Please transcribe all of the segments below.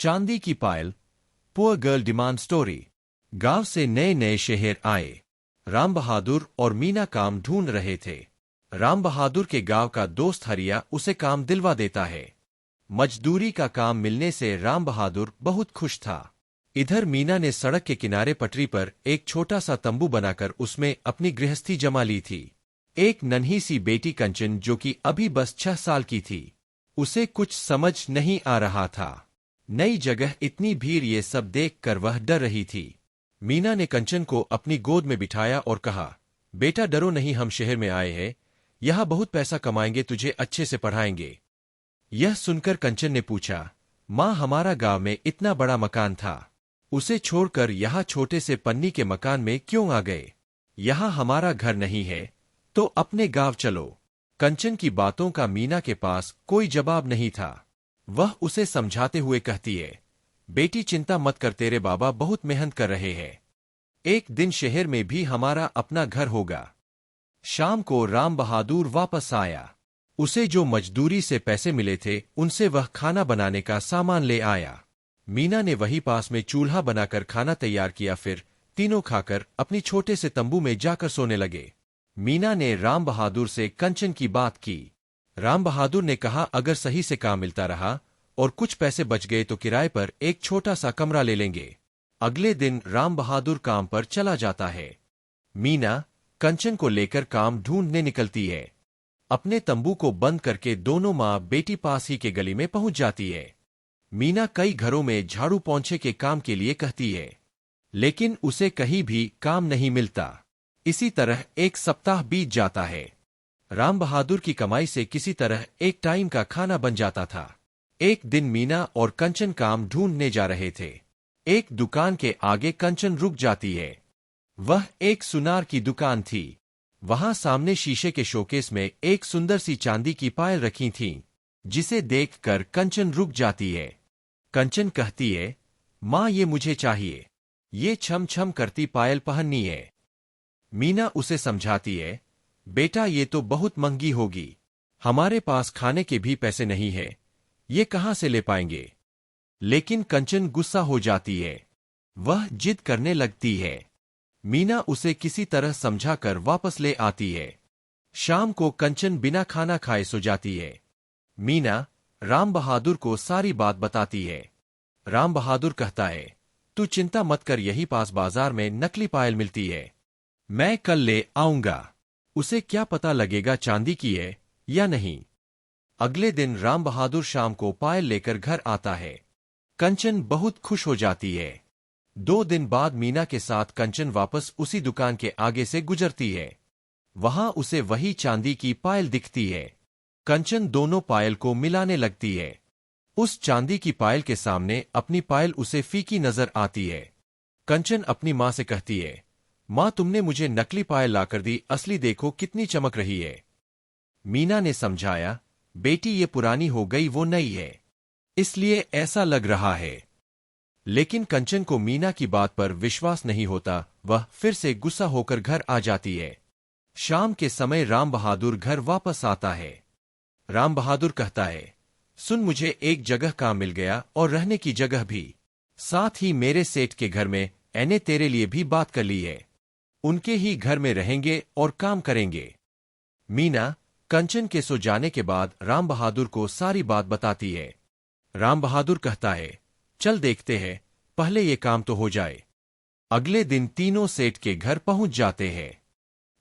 चांदी की पायल। Poor girl demand story. गांव से नए नए शहर आए। राम बहादुर और मीना काम ढूंढ रहे थे। राम बहादुर के गांव का दोस्त हरिया उसे काम दिलवा देता है। मजदूरी का काम मिलने से राम बहादुर बहुत खुश था। इधर मीना ने सड़क के किनारे पटरी पर एक छोटा सा तंबू बनाकर उसमें अपनी गृहस्थी जमा ली थी। एक नन्ही सी बेटी कंचन, जो कि अभी बस 6 साल की थी, उसे कुछ समझ नहीं आ रहा था। नई जगह, इतनी भीड़, ये सब देखकर वह डर रही थी। मीना ने कंचन को अपनी गोद में बिठाया और कहा, बेटा डरो नहीं, हम शहर में आए हैं, यहाँ बहुत पैसा कमाएंगे, तुझे अच्छे से पढ़ाएंगे। यह सुनकर कंचन ने पूछा, माँ हमारा गांव में इतना बड़ा मकान था, उसे छोड़कर यहाँ छोटे से पन्नी के मकान में क्यों आ गए? यहाँ हमारा घर नहीं है तो अपने गांव चलो। कंचन की बातों का मीना के पास कोई जवाब नहीं था। वह उसे समझाते हुए कहती है, बेटी चिंता मत कर, तेरे बाबा बहुत मेहनत कर रहे हैं, एक दिन शहर में भी हमारा अपना घर होगा। शाम को राम बहादुर वापस आया। उसे जो मजदूरी से पैसे मिले थे उनसे वह खाना बनाने का सामान ले आया। मीना ने वही पास में चूल्हा बनाकर खाना तैयार किया, फिर तीनों खाकर अपनी छोटे से तंबू में जाकर सोने लगे। मीना ने राम बहादुर से कंचन की बात की। राम बहादुर ने कहा, अगर सही से काम मिलता रहा और कुछ पैसे बच गए तो किराए पर एक छोटा सा कमरा ले लेंगे। अगले दिन राम बहादुर काम पर चला जाता है। मीना कंचन को लेकर काम ढूंढने निकलती है। अपने तंबू को बंद करके दोनों माँ बेटी पास ही के गली में पहुंच जाती है। मीना कई घरों में झाड़ू पोंछे के काम के लिए कहती है, लेकिन उसे कहीं भी काम नहीं मिलता। इसी तरह एक सप्ताह बीत जाता है। राम बहादुर की कमाई से किसी तरह एक टाइम का खाना बन जाता था। एक दिन मीना और कंचन काम ढूंढने जा रहे थे। एक दुकान के आगे कंचन रुक जाती है। वह एक सुनार की दुकान थी। वहां सामने शीशे के शोकेस में एक सुंदर सी चांदी की पायल रखी थी, जिसे देखकर कंचन रुक जाती है। कंचन कहती है, माँ ये मुझे चाहिए, ये छम छम करती पायल पहननी है। मीना उसे समझाती है, बेटा ये तो बहुत महंगी होगी, हमारे पास खाने के भी पैसे नहीं है, ये कहाँ से ले पाएंगे? लेकिन कंचन गुस्सा हो जाती है। वह जिद करने लगती है। मीना उसे किसी तरह समझाकर वापस ले आती है। शाम को कंचन बिना खाना खाए सो जाती है। मीना राम बहादुर को सारी बात बताती है। राम बहादुर कहता है, तू चिंता मत कर, यही पास बाजार में नकली पायल मिलती है, मैं कल ले आऊंगा, उसे क्या पता लगेगा चांदी की है या नहीं। अगले दिन राम बहादुर शाम को पायल लेकर घर आता है। कंचन बहुत खुश हो जाती है। 2 दिन बाद मीना के साथ कंचन वापस उसी दुकान के आगे से गुजरती है। वहां उसे वही चांदी की पायल दिखती है। कंचन दोनों पायल को मिलाने लगती है। उस चांदी की पायल के सामने अपनी पायल उसे फीकी नजर आती है। कंचन अपनी माँ से कहती है, माँ तुमने मुझे नकली पायल लाकर दी, असली देखो कितनी चमक रही है। मीना ने समझाया, बेटी ये पुरानी हो गई, वो नई है, इसलिए ऐसा लग रहा है। लेकिन कंचन को मीना की बात पर विश्वास नहीं होता। वह फिर से गुस्सा होकर घर आ जाती है। शाम के समय राम बहादुर घर वापस आता है। राम बहादुर कहता है, सुन, मुझे एक जगह काम मिल गया और रहने की जगह भी, साथ ही मेरे सेठ के घर में मैंने तेरे लिए भी बात कर ली है, उनके ही घर में रहेंगे और काम करेंगे। मीना कंचन के सो जाने के बाद राम बहादुर को सारी बात बताती है। राम बहादुर कहता है, चल देखते हैं, पहले ये काम तो हो जाए। अगले दिन तीनों सेठ के घर पहुंच जाते हैं।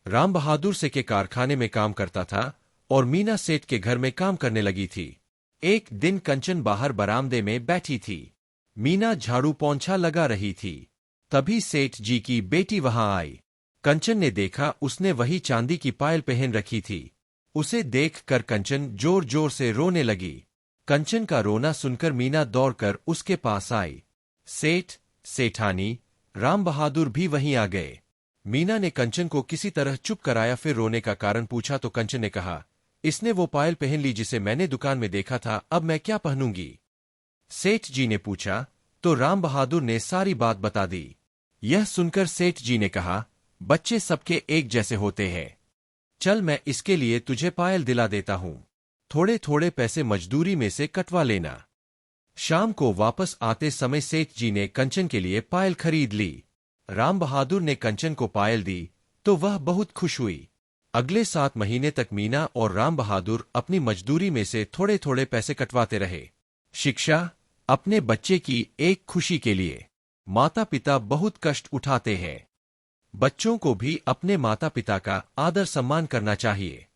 राम बहादुर सेठ के कारखाने में काम करता था और मीना सेठ के घर में काम करने लगी थी। एक दिन कंचन बाहर बरामदे में बैठी थी। मीना झाड़ू पोंछा लगा रही थी। तभी सेठ जी की बेटी वहां आई। कंचन ने देखा उसने वही चांदी की पायल पहन रखी थी। उसे देखकर कंचन जोर जोर से रोने लगी। कंचन का रोना सुनकर मीना दौड़कर उसके पास आई। सेठ, सेठानी, राम बहादुर भी वहीं आ गए। मीना ने कंचन को किसी तरह चुप कराया, फिर रोने का कारण पूछा तो कंचन ने कहा, इसने वो पायल पहन ली जिसे मैंने दुकान में देखा था, अब मैं क्या पहनूंगी? सेठ जी ने पूछा तो राम बहादुर ने सारी बात बता दी। यह सुनकर सेठ जी ने कहा, बच्चे सबके एक जैसे होते हैं, चल मैं इसके लिए तुझे पायल दिला देता हूं, थोड़े थोड़े पैसे मजदूरी में से कटवा लेना। शाम को वापस आते समय सेठ जी ने कंचन के लिए पायल खरीद ली। राम बहादुर ने कंचन को पायल दी तो वह बहुत खुश हुई। अगले 7 महीने तक मीना और राम बहादुर अपनी मजदूरी में से थोड़े थोड़े पैसे कटवाते रहे। शिक्षा, अपने बच्चे की एक खुशी के लिए माता पिता बहुत कष्ट उठाते हैं। बच्चों को भी अपने माता पिता का आदर सम्मान करना चाहिए।